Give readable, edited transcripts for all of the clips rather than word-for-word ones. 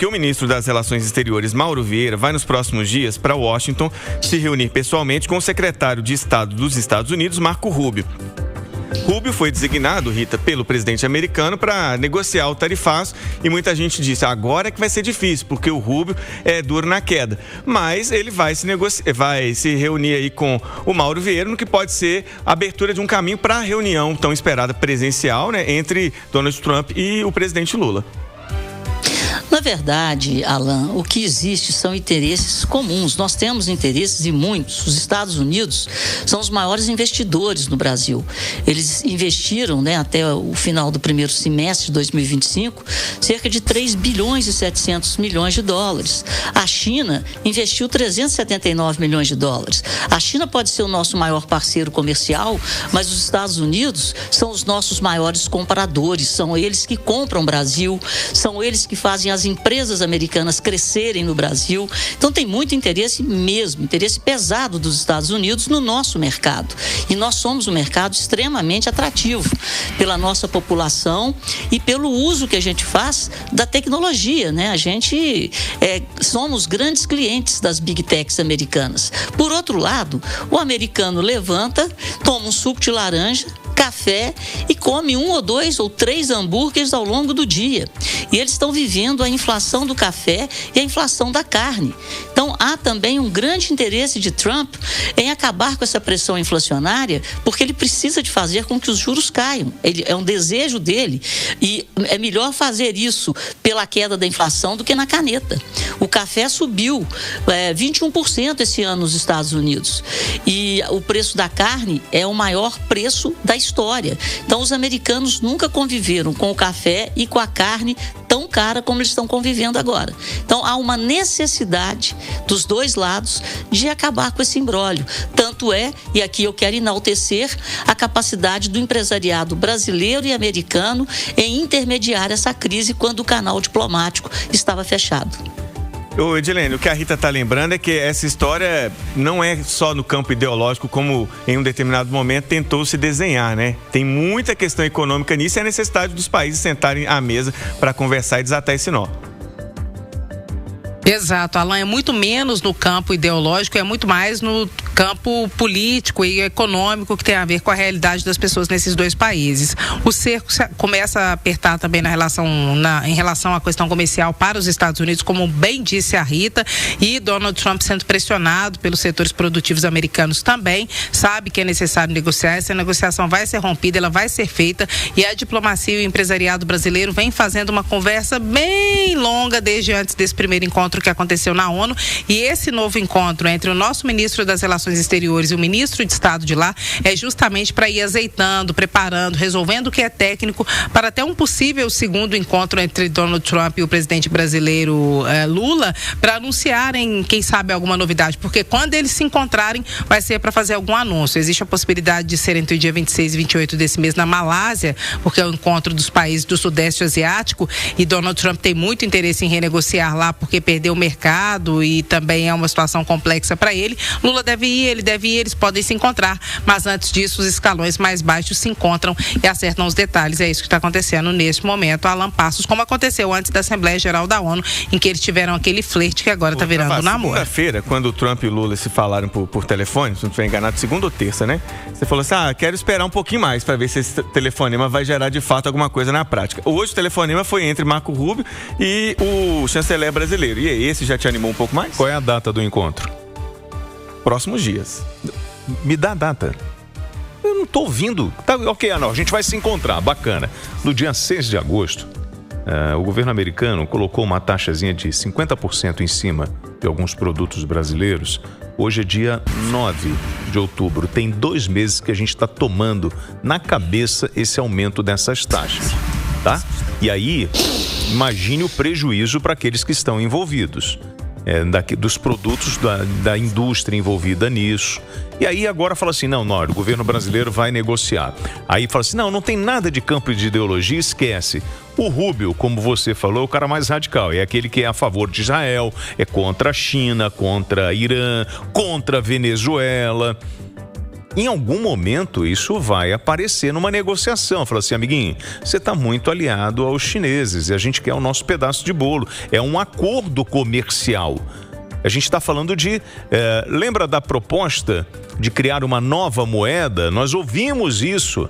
porque o ministro das Relações Exteriores, Mauro Vieira, vai nos próximos dias para Washington se reunir pessoalmente com o secretário de Estado dos Estados Unidos, Marco Rubio. Rubio foi designado, Rita, pelo presidente americano para negociar o tarifaço e muita gente disse, agora é que vai ser difícil, porque o Rubio é duro na queda. Mas ele vai se reunir aí com o Mauro Vieira, no que pode ser a abertura de um caminho para a reunião tão esperada presencial, né, entre Donald Trump e o presidente Lula. Na verdade, Alan, o que existe são interesses comuns. Nós temos interesses e muitos. Os Estados Unidos são os maiores investidores no Brasil. Eles investiram, até o final do primeiro semestre de 2025, cerca de 3 bilhões e 700 milhões de dólares. A China investiu 379 milhões de dólares. A China pode ser o nosso maior parceiro comercial, mas os Estados Unidos são os nossos maiores compradores. São eles que compram o Brasil, são eles que fazem as empresas americanas crescerem no Brasil. Então tem muito interesse mesmo, interesse pesado dos Estados Unidos no nosso mercado. E nós somos um mercado extremamente atrativo pela nossa população e pelo uso que a gente faz da tecnologia, A gente somos grandes clientes das Big Techs americanas. Por outro lado, o americano levanta, toma um suco de laranja, café e come 1 ou 2 ou 3 hambúrgueres ao longo do dia. E eles estão vivendo a inflação do café e a inflação da carne. Então, há também um grande interesse de Trump em acabar com essa pressão inflacionária, porque ele precisa de fazer com que os juros caiam. É um desejo dele e é melhor fazer isso pela queda da inflação do que na caneta. O café subiu 21% esse ano nos Estados Unidos. E o preço da carne é o maior preço da história. Então, os americanos nunca conviveram com o café e com a carne tão cara como eles estão convivendo agora. Então, há uma necessidade dos dois lados de acabar com esse imbróglio. Tanto e aqui eu quero enaltecer a capacidade do empresariado brasileiro e americano em intermediar essa crise quando o canal diplomático estava fechado. Ô Edilene, o que a Rita está lembrando é que essa história não é só no campo ideológico, como em um determinado momento tentou se desenhar, Tem muita questão econômica nisso e a necessidade dos países sentarem à mesa para conversar e desatar esse nó. Exato, Alan, é muito menos no campo ideológico, é muito mais no campo político e econômico que tem a ver com a realidade das pessoas nesses dois países. O cerco começa a apertar também em relação à questão comercial para os Estados Unidos, como bem disse a Rita, e Donald Trump sendo pressionado pelos setores produtivos americanos também, sabe que é necessário negociar, essa negociação vai ser rompida, ela vai ser feita, e a diplomacia e o empresariado brasileiro vem fazendo uma conversa bem longa desde antes desse primeiro encontro que aconteceu na ONU, e esse novo encontro entre o nosso ministro das Relações Exteriores e o ministro de Estado de lá é justamente para ir azeitando, preparando, resolvendo o que é técnico para até um possível segundo encontro entre Donald Trump e o presidente brasileiro Lula, para anunciarem, quem sabe, alguma novidade, porque quando eles se encontrarem vai ser para fazer algum anúncio. Existe a possibilidade de ser entre o dia 26 e 28 desse mês na Malásia, porque é o encontro dos países do Sudeste Asiático, e Donald Trump tem muito interesse em renegociar lá, porque perdeu o mercado e também é uma situação complexa para ele. Lula deve ir, ele deve ir, eles podem se encontrar, mas antes disso os escalões mais baixos se encontram e acertam os detalhes. É isso que está acontecendo neste momento, Alan Passos, como aconteceu antes da Assembleia Geral da ONU, em que eles tiveram aquele flerte que agora está virando namoro. Segunda-feira, quando o Trump e o Lula se falaram por telefone, se não estiver enganado, segunda ou terça, Você falou assim, quero esperar um pouquinho mais para ver se esse telefonema vai gerar de fato alguma coisa na prática. Hoje o telefonema foi entre Marco Rubio e o chanceler brasileiro. E aí, esse já te animou um pouco mais? Qual é a data do encontro? Próximos dias. Me dá a data. Eu não estou ouvindo. Tá, ok, não, a gente vai se encontrar, bacana. No dia 6 de agosto, o governo americano colocou uma taxazinha de 50% em cima de alguns produtos brasileiros. Hoje é dia 9 de outubro. Tem 2 meses que a gente está tomando na cabeça esse aumento dessas taxas, tá? E aí, imagine o prejuízo para aqueles que estão envolvidos. Dos produtos da indústria envolvida nisso. E aí agora fala assim, não, o governo brasileiro vai negociar. Aí fala assim, não tem nada de campo de ideologia, esquece. O Rubio, como você falou, é o cara mais radical, é aquele que é a favor de Israel, é contra a China, contra Irã, contra a Venezuela. em algum momento isso vai aparecer numa negociação. Fala assim, amiguinho, você está muito aliado aos chineses e a gente quer o nosso pedaço de bolo. É um acordo comercial. A gente está falando de... lembra da proposta de criar uma nova moeda? Nós ouvimos isso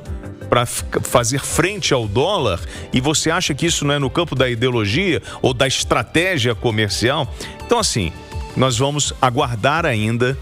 para fazer frente ao dólar, e você acha que isso não é no campo da ideologia ou da estratégia comercial? Então, assim, nós vamos aguardar ainda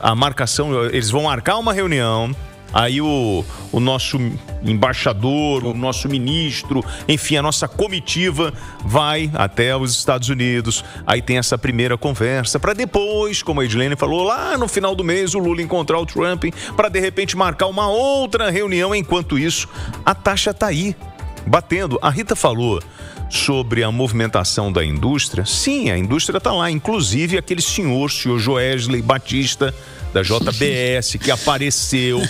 a marcação. Eles vão marcar uma reunião, aí o nosso embaixador, o nosso ministro, enfim, a nossa comitiva vai até os Estados Unidos, aí tem essa primeira conversa, para depois, como a Edilene falou, lá no final do mês, o Lula encontrar o Trump, para de repente marcar uma outra reunião. Enquanto isso, a taxa está aí, batendo. A Rita falou sobre a movimentação da indústria. Sim, a indústria está lá, inclusive aquele senhor Joesley Batista, da JBS, que apareceu,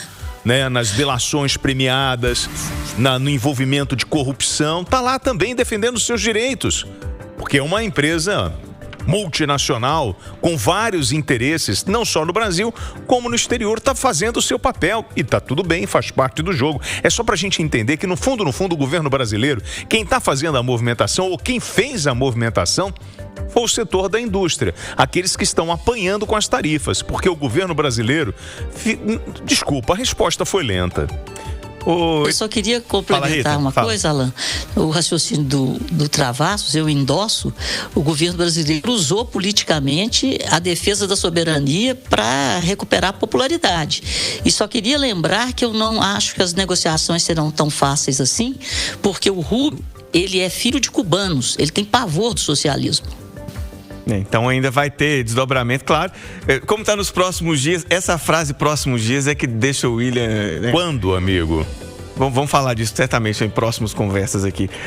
né, nas delações premiadas, no envolvimento de corrupção, está lá também defendendo os seus direitos, porque é uma empresa multinacional com vários interesses, não só no Brasil, como no exterior, está fazendo o seu papel e está tudo bem, faz parte do jogo. É só para a gente entender que no fundo, o governo brasileiro, quem está fazendo a movimentação ou quem fez a movimentação foi o setor da indústria, aqueles que estão apanhando com as tarifas, porque o governo brasileiro, desculpa, a resposta foi lenta. Eu só queria complementar uma coisa, Alan. O raciocínio do Travassos, eu endosso. O governo brasileiro usou politicamente a defesa da soberania para recuperar a popularidade. E só queria lembrar que eu não acho que as negociações serão tão fáceis assim, porque o Rubio, ele é filho de cubanos, ele tem pavor do socialismo. Então ainda vai ter desdobramento, claro. Como está nos próximos dias, essa frase próximos dias é que deixa o William... Né? Quando, amigo? Vamos falar disso certamente em próximas conversas aqui.